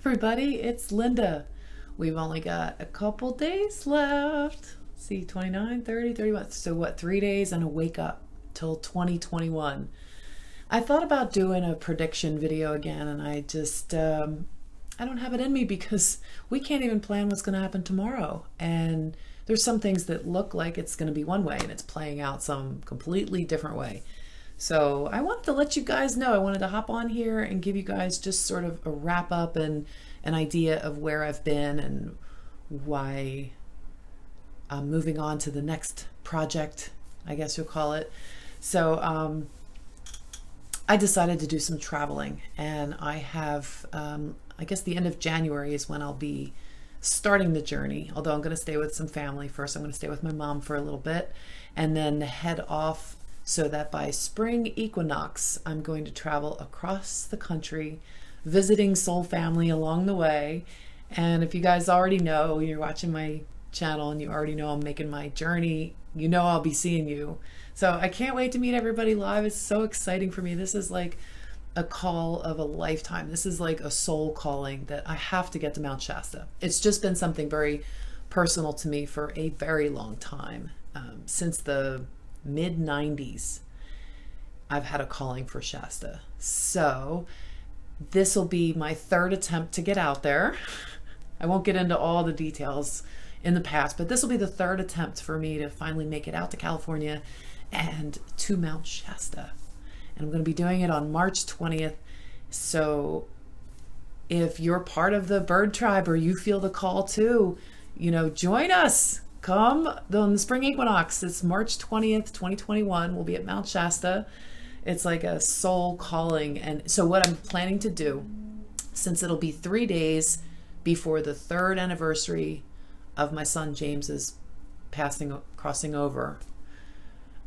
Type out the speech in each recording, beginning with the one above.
everybody, it's Linda. We've only got a couple days left. See, 29, 30, 31. So what, 3 days and a wake up till 2021. I thought about doing a prediction video again, and I just, I don't have it in me because we can't even plan what's going to happen tomorrow. And there's some things that look like it's going to be one way and it's playing out some completely different way. So I wanted to let you guys know. I wanted to hop on here and give you guys just sort of a wrap up and an idea of where I've been and why I'm moving on to the next project, I guess you'll call it. So I decided to do some traveling, and I have, I guess the end of January is when I'll be starting the journey, although I'm going to stay with some family first. I'm going to stay with my mom for a little bit and then head off so that by spring equinox, I'm going to travel across the country, visiting soul family along the way. And if you guys already know, you're watching my channel and you already know I'm making my journey, you know I'll be seeing you. So I can't wait to meet everybody live. It's so exciting for me. This is like a call of a lifetime. This is like a soul calling that I have to get to Mount Shasta. It's just been something very personal to me for a very long time. Since the mid 90s, I've had a calling for Shasta. So this will be my third attempt to get out there. I won't get into all the details in the past, but this will be the third attempt for me to finally make it out to California and to Mount Shasta. And I'm going to be doing it on March 20th. So if you're part of the bird tribe or you feel the call too, join us. Come on the spring equinox. It's March 20th, 2021. We'll be at Mount Shasta. It's like a soul calling. And so what I'm planning to do, since it'll be 3 days before the third anniversary of my son James's crossing over,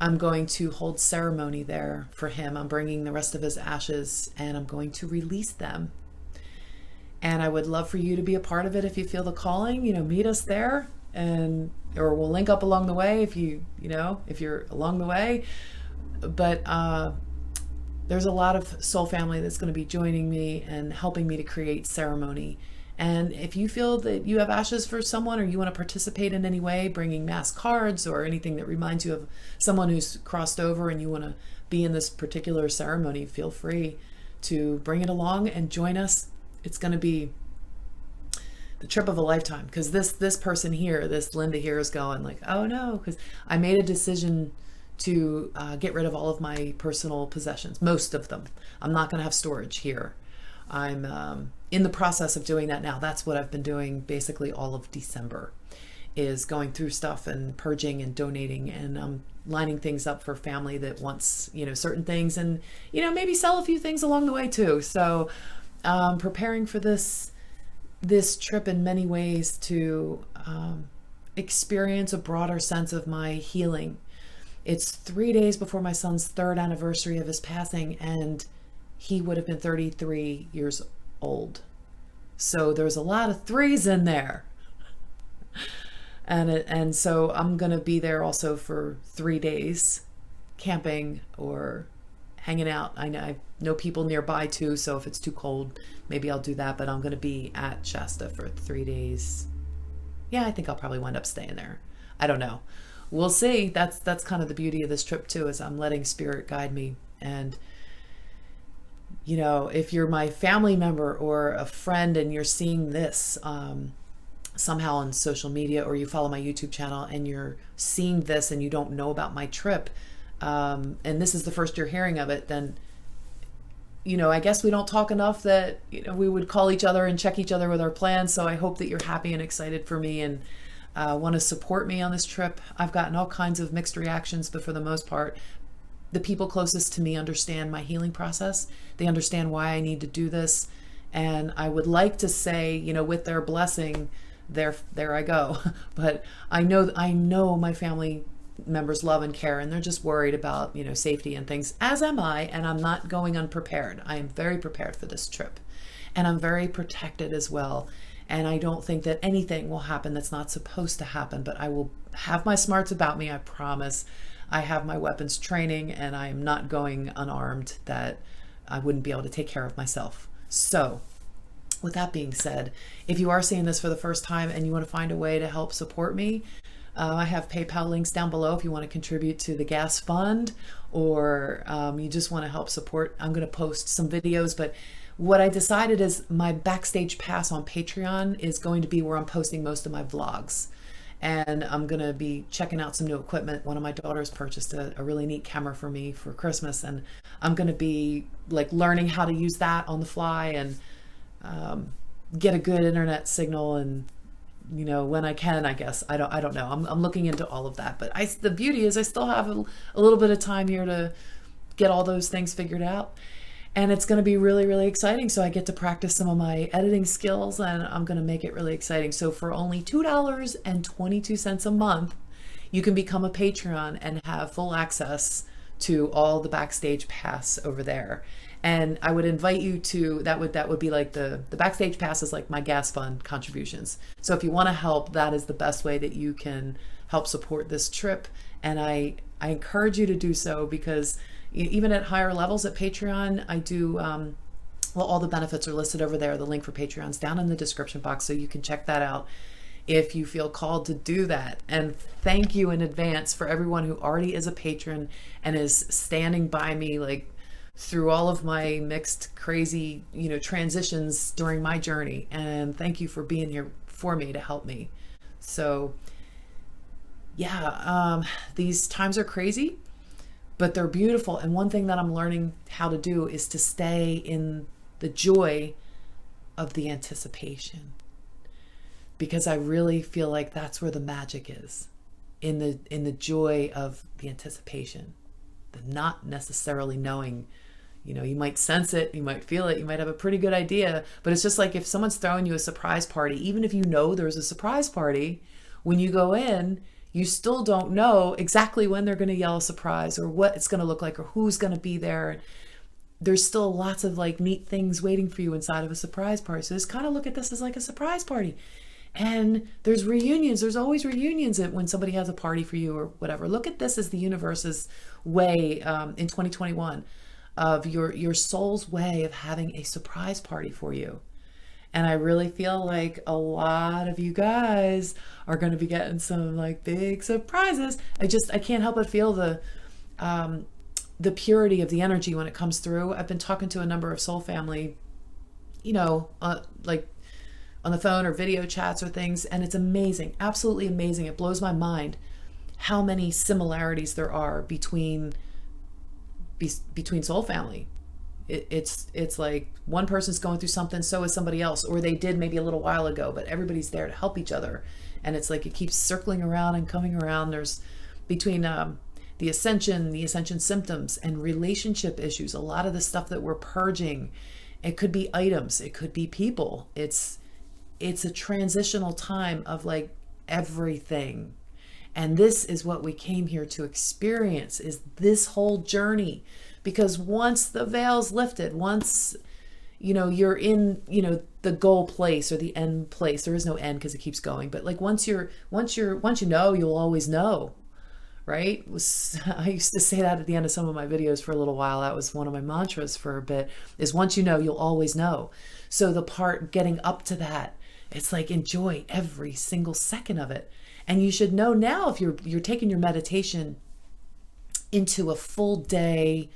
I'm going to hold ceremony there for him. I'm bringing the rest of his ashes and I'm going to release them. And I would love for you to be a part of it if you feel the calling. Meet us there, or we'll link up along the way if you're along the way. But there's a lot of soul family that's going to be joining me and helping me to create ceremony. And if you feel that you have ashes for someone or you want to participate in any way, bringing mass cards or anything that reminds you of someone who's crossed over and you want to be in this particular ceremony, feel free to bring it along and join us. It's going to be the trip of a lifetime, because this person here, this Linda here, is going like, oh no, because I made a decision to get rid of all of my personal possessions, most of them. I'm not going to have storage here. I'm in the process of doing that now. That's what I've been doing basically all of December, is going through stuff and purging and donating and lining things up for family that wants, certain things, and, maybe sell a few things along the way too. So preparing for this trip in many ways to experience a broader sense of my healing. It's 3 days before my son's third anniversary of his passing, and he would have been 33 years old. So there's a lot of threes in there. And so I'm going to be there also for 3 days, camping or hanging out. I know people nearby too, so if it's too cold, maybe I'll do that, but I'm going to be at Shasta for 3 days. Yeah, I think I'll probably wind up staying there. I don't know. We'll see. That's kind of the beauty of this trip too, is I'm letting spirit guide me. And if you're my family member or a friend and you're seeing this somehow on social media, or you follow my YouTube channel and you're seeing this and you don't know about my trip, and this is the first you're hearing of it, then I guess we don't talk enough that we would call each other and check each other with our plans. So I hope that you're happy and excited for me and want to support me on this trip. I've gotten all kinds of mixed reactions, but for the most part, the people closest to me understand my healing process. They understand why I need to do this. And I would like to say, with their blessing, there I go. But I know my family members love and care, and they're just worried about, safety and things, as am I, and I'm not going unprepared. I am very prepared for this trip, and I'm very protected as well. And I don't think that anything will happen that's not supposed to happen, but I will have my smarts about me, I promise. I have my weapons training, and I am not going unarmed, that I wouldn't be able to take care of myself. So with that being said, if you are seeing this for the first time and you want to find a way to help support me, I have PayPal links down below if you want to contribute to the gas fund, or you just want to help support. I'm going to post some videos, but what I decided is my Backstage Pass on Patreon is going to be where I'm posting most of my vlogs. And I'm going to be checking out some new equipment. One of my daughters purchased a really neat camera for me for Christmas, and I'm going to be like learning how to use that on the fly and get a good internet signal, and when I can, I guess. I don't know. I'm looking into all of that, but the beauty is I still have a little bit of time here to get all those things figured out. And it's going to be really, really exciting. So I get to practice some of my editing skills, and I'm going to make it really exciting. So for only $2.22 a month, you can become a Patreon and have full access to all the Backstage Pass over there. And I would invite you to, that would be like the Backstage Pass is like my gas fund contributions. So if you want to help, that is the best way that you can help support this trip. And I encourage you to do so, because even at higher levels at Patreon, I do, all the benefits are listed over there. The link for Patreon's down in the description box, so you can check that out if you feel called to do that. And thank you in advance for everyone who already is a patron and is standing by me like through all of my mixed, crazy, transitions during my journey. And thank you for being here for me to help me. So yeah, these times are crazy, but they're beautiful. And one thing that I'm learning how to do is to stay in the joy of the anticipation, because I really feel like that's where the magic is, in the joy of the anticipation, the not necessarily knowing. You might sense it, you might feel it, you might have a pretty good idea, but it's just like if someone's throwing you a surprise party, even if you know there's a surprise party, when you go in, you still don't know exactly when they're going to yell a surprise, or what it's going to look like, or who's going to be there. There's still lots of like neat things waiting for you inside of a surprise party. So just kind of look at this as like a surprise party. And there's reunions. There's always reunions when somebody has a party for you or whatever. Look at this as the universe's way in 2021 of your soul's way of having a surprise party for you. And I really feel like a lot of you guys are going to be getting some like big surprises. I can't help but feel the purity of the energy when it comes through. I've been talking to a number of soul family, like on the phone or video chats or things, and it's amazing, absolutely amazing. It blows my mind how many similarities there are between soul family. It's like one person's going through something, so is somebody else, or they did maybe a little while ago, but everybody's there to help each other. And it's like it keeps circling around and coming around. There's between the ascension symptoms and relationship issues, a lot of the stuff that we're purging. It could be items, it could be people. It's a transitional time of like everything. And this is what we came here to experience, is this whole journey. Because once the veil's lifted, once you're in the goal place or the end place, there is no end because it keeps going, but like once you know, you'll always know, right? I used to say that at the end of some of my videos for a little while. That was one of my mantras for a bit, is once you know, you'll always know. So the part getting up to that, it's like enjoy every single second of it. And you should know now, if you're taking your meditation into a full day,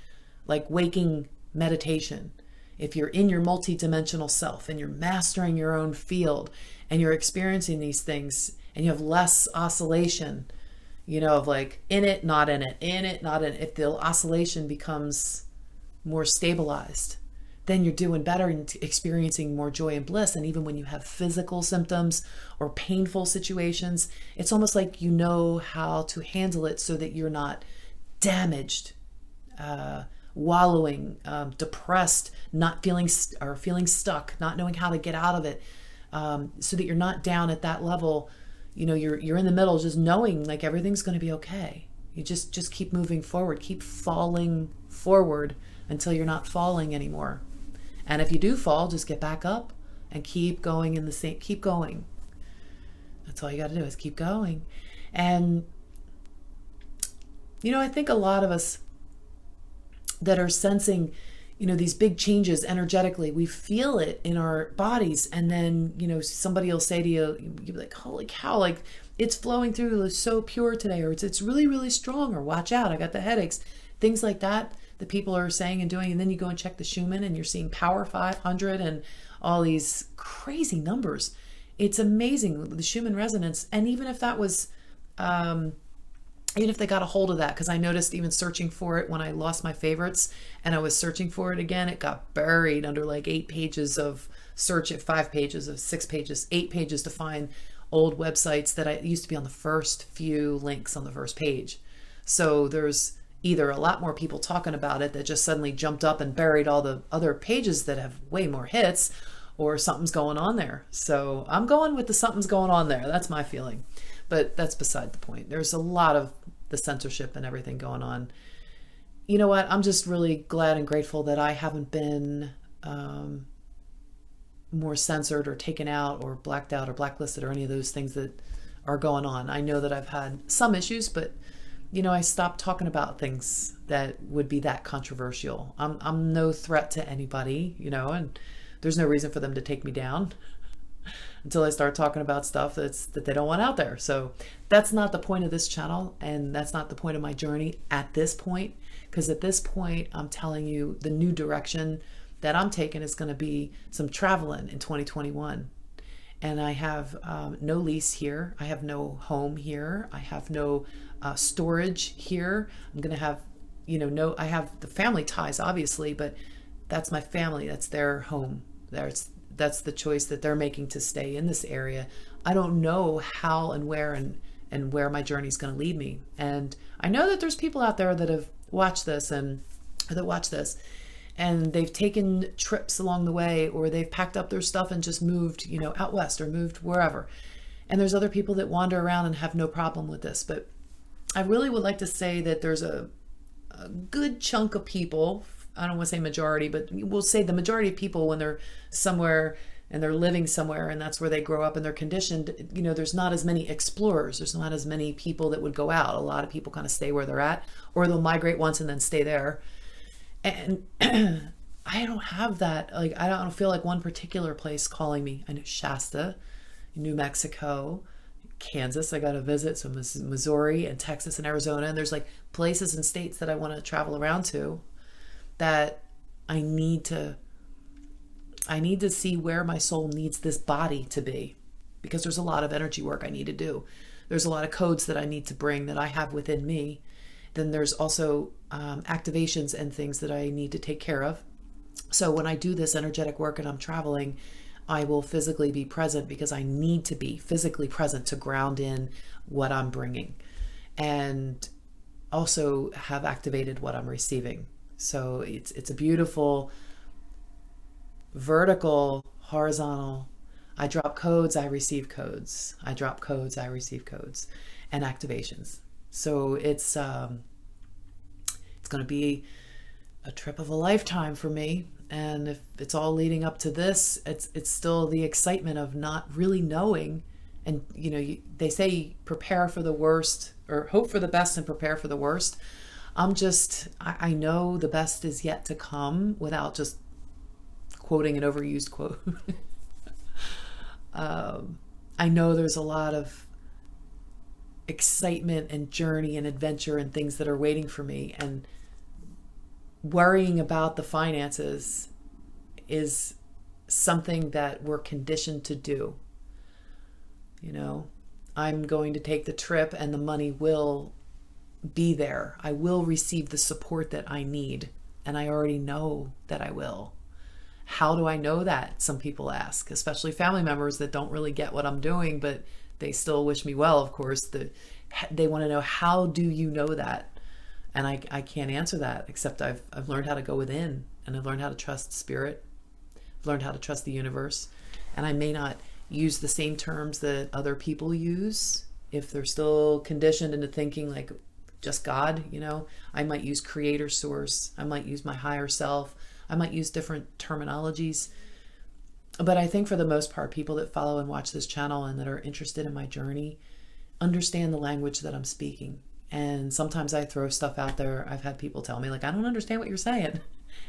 like waking meditation, if you're in your multidimensional self and you're mastering your own field and you're experiencing these things and you have less oscillation, of like in it, not in it, in it, not in it. If the oscillation becomes more stabilized, then you're doing better and experiencing more joy and bliss. And even when you have physical symptoms or painful situations, it's almost like you know how to handle it so that you're not damaged, wallowing, depressed, not feeling feeling stuck, not knowing how to get out of it, so that you're not down at that level. You're in the middle, just knowing like everything's going to be okay. You just keep moving forward, keep falling forward until you're not falling anymore. And if you do fall, just get back up and keep going keep going. That's all you got to do, is keep going. And I think a lot of us that are sensing, these big changes energetically. We feel it in our bodies. And then, somebody will say to you, you'll be like, holy cow, like it's flowing through. It's so pure today. Or it's really, really strong. Or watch out, I got the headaches. Things like that people are saying and doing. And then you go and check the Schumann and you're seeing power 500 and all these crazy numbers. It's amazing, the Schumann resonance. And even if that was, even if they got a hold of that, because I noticed even searching for it when I lost my favorites and I was searching for it again, it got buried under like 8 pages of search at 5 pages of 6 pages, 8 pages to find old websites that I used to be on the first few links on the first page. So there's either a lot more people talking about it that just suddenly jumped up and buried all the other pages that have way more hits, or something's going on there. So I'm going with the something's going on there. That's my feeling. But that's beside the point. There's a lot of the censorship and everything going on. You know what? I'm just really glad and grateful that I haven't been more censored or taken out or blacked out or blacklisted or any of those things that are going on. I know that I've had some issues, but I stopped talking about things that would be that controversial. I'm no threat to anybody, and there's no reason for them to take me down until I start talking about stuff that they don't want out there. So that's not the point of this channel, and that's not the point of my journey at this point, because at this point, I'm telling you the new direction that I'm taking is going to be some traveling in 2021. And I have no lease here. I have no home here. I have no storage here. I'm going to have, I have the family ties, obviously, but that's my family. That's their home. That's the choice that they're making to stay in this area. I don't know how and where and where my journey is going to lead me. And I know that there's people out there that have watched this and they've taken trips along the way, or they've packed up their stuff and just moved, out west or moved wherever. And there's other people that wander around and have no problem with this. But I really would like to say that there's a good chunk of people, I don't want to say majority, but we'll say the majority of people, when they're somewhere and they're living somewhere and that's where they grow up and they're conditioned, there's not as many explorers. There's not as many people that would go out. A lot of people kind of stay where they're at, or they'll migrate once and then stay there. And I don't have that. Like, I don't feel like one particular place calling me. I know Shasta, New Mexico, Kansas, I got to visit. So Missouri and Texas and Arizona. And there's like places and states that I want to travel around to, that I need to see where my soul needs this body to be, because there's a lot of energy work I need to do. There's a lot of codes that I need to bring that I have within me. Then there's also activations and things that I need to take care of. So when I do this energetic work and I'm traveling, I will physically be present, because I need to be physically present to ground in what I'm bringing, and also have activated what I'm receiving. So it's a beautiful vertical, horizontal. I drop codes, I receive codes. I drop codes, I receive codes, and activations. So it's going to be a trip of a lifetime for me. And if it's all leading up to this, it's still the excitement of not really knowing. And they say prepare for the worst, or hope for the best and prepare for the worst. I know the best is yet to come, without just quoting an overused quote. I know there's a lot of excitement and journey and adventure and things that are waiting for me, and worrying about the finances is something that we're conditioned to do. I'm going to take the trip and the money will be there. I will receive the support that I need, and I already know that I will. How do I know that? Some people ask, especially family members that don't really get what I'm doing, but they still wish me well, of course. They want to know, how do you know that? And I can't answer that, except I've learned how to go within, and I've learned how to trust spirit. I've learned how to trust the universe. And I may not use the same terms that other people use if they're still conditioned into thinking like just God, I might use creator source. I might use my higher self. I might use different terminologies. But I think for the most part, people that follow and watch this channel and that are interested in my journey understand the language that I'm speaking. And sometimes I throw stuff out there. I've had people tell me, like, I don't understand what you're saying.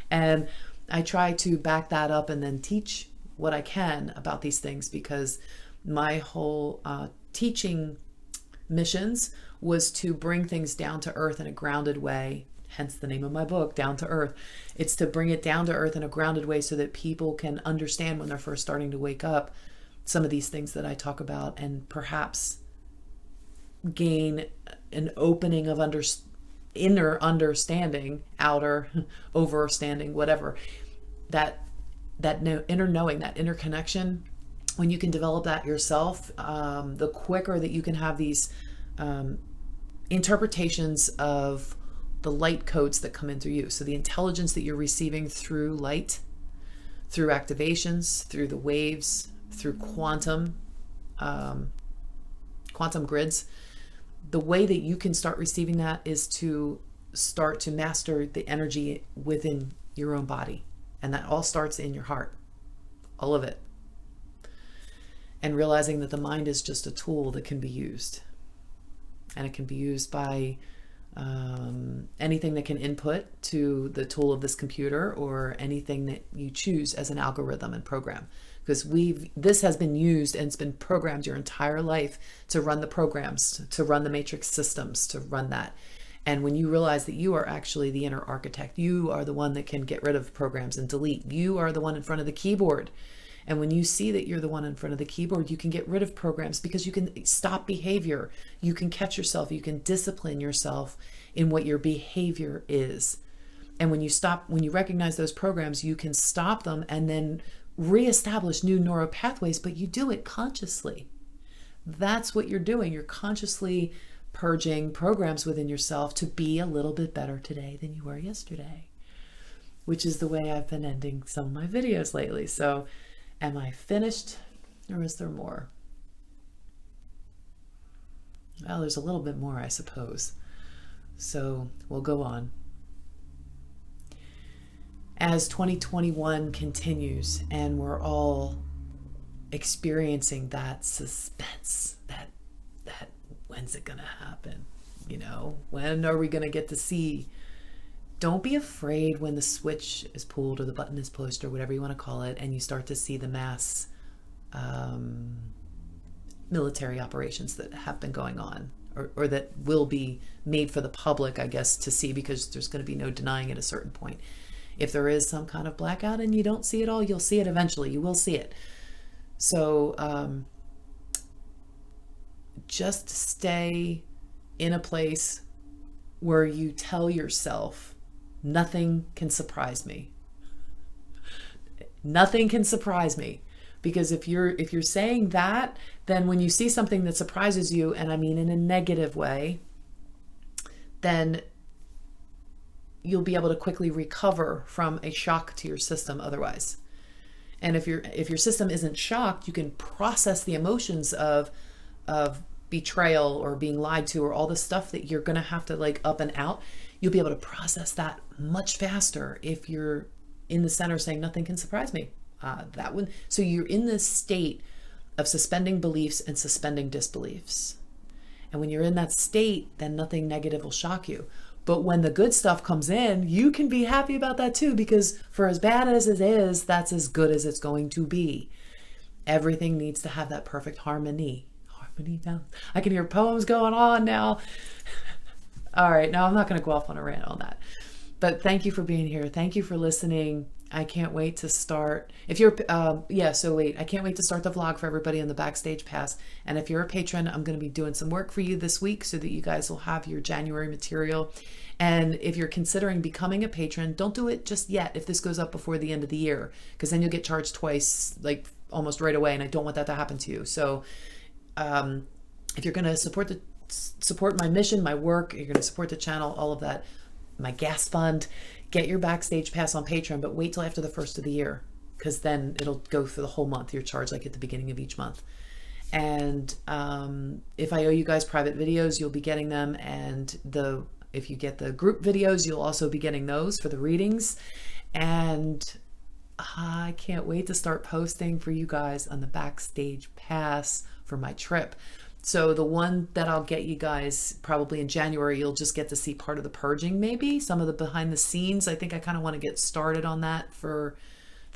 And I try to back that up and then teach what I can about these things, because my whole teaching missions was to bring things down to earth in a grounded way. Hence the name of my book, Down to Earth. It's to bring it down to earth in a grounded way so that people can understand when they're first starting to wake up some of these things that I talk about, and perhaps gain an opening of inner understanding, outer overstanding, whatever. That inner knowing, that inner connection, when you can develop that yourself, the quicker that you can have these interpretations of the light codes that come in through you. So the intelligence that you're receiving through light, through activations, through the waves, through quantum grids, the way that you can start receiving that is to start to master the energy within your own body. And that all starts in your heart, all of it. And realizing that the mind is just a tool that can be used. And it can be used by anything that can input to the tool of this computer, or anything that you choose as an algorithm and program. Because this has been used and it's been programmed your entire life to run the programs, to run the matrix systems, to run that. And when you realize that you are actually the inner architect, you are the one that can get rid of programs and delete. You are the one in front of the keyboard. And when you see that you're the one in front of the keyboard, you can get rid of programs, because you can stop behavior. You can catch yourself. You can discipline yourself in what your behavior is. And when you recognize those programs, you can stop them and then reestablish new neural pathways, but you do it consciously. That's what you're doing. You're consciously purging programs within yourself to be a little bit better today than you were yesterday, which is the way I've been ending some of my videos lately. So am I finished, or is there more? Well, there's a little bit more, I suppose. So we'll go on. As 2021 continues and we're all experiencing that suspense, that when's it gonna happen? When are we gonna get to see? Don't be afraid when the switch is pulled or the button is pushed or whatever you want to call it, and you start to see the mass military operations that have been going on, or that will be made for the public, I guess, to see, because there's going to be no denying at a certain point. If there is some kind of blackout and you don't see it all, you'll see it eventually. You will see it. So just stay in a place where you tell yourself, nothing can surprise me. Nothing can surprise me. Because if you're saying that, then when you see something that surprises you, and I mean in a negative way, then you'll be able to quickly recover from a shock to your system otherwise. And if your system isn't shocked, you can process the emotions of betrayal or being lied to, or all the stuff that you're going to have to up and out. You'll be able to process that much faster if you're in the center saying nothing can surprise me. So you're in this state of suspending beliefs and suspending disbeliefs. And when you're in that state, then nothing negative will shock you. But when the good stuff comes in, you can be happy about that too, because for as bad as it is, that's as good as it's going to be. Everything needs to have that perfect harmony. Harmony now. I can hear poems going on now. All right, now I'm not going to go off on a rant on that. But thank you for being here. Thank you for listening. I can't wait to start. If you're, I can't wait to start the vlog for everybody on the Backstage Pass. And if you're a patron, I'm going to be doing some work for you this week so that you guys will have your January material. And if you're considering becoming a patron, don't do it just yet if this goes up before the end of the year, because then you'll get charged twice, almost right away. And I don't want that to happen to you. So if you're going to support my mission, my work, you're going to support the channel, all of that, my gas fund, get your Backstage Pass on Patreon, but wait till after the first of the year, because then it'll go for the whole month. You're charged at the beginning of each month. And if I owe you guys private videos, you'll be getting them. And if you get the group videos, you'll also be getting those for the readings. And I can't wait to start posting for you guys on the Backstage Pass for my trip. So the one that I'll get you guys probably in January, you'll just get to see part of the purging, maybe some of the behind the scenes. I think I kind of want to get started on that for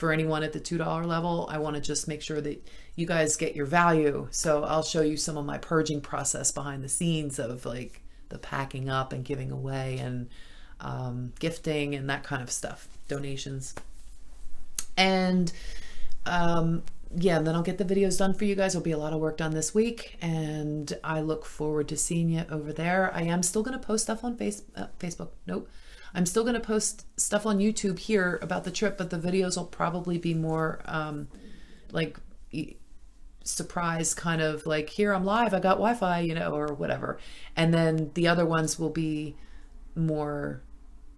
anyone at the $2 level. I want to just make sure that you guys get your value. So I'll show you some of my purging process behind the scenes of like the packing up and giving away and gifting and that kind of stuff, donations. And yeah, and then I'll get the videos done for you guys. There'll be a lot of work done this week, and I look forward to seeing you over there. I am still going to post stuff on Facebook. Nope. I'm still going to post stuff on YouTube here about the trip, but the videos will probably be more like surprise, kind of like, here I'm live, I got Wi-Fi, you know, or whatever. And then the other ones will be more,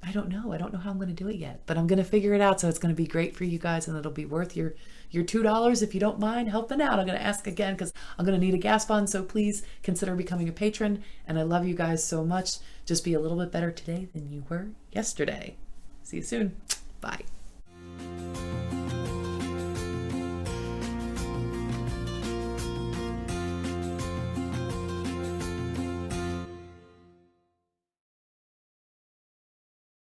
I don't know how I'm going to do it yet, but I'm going to figure it out. So it's going to be great for you guys, and it'll be worth your $2 if you don't mind helping out. I'm going to ask again because I'm going to need a gas fund. So please consider becoming a patron. And I love you guys so much. Just be a little bit better today than you were yesterday. See you soon. Bye.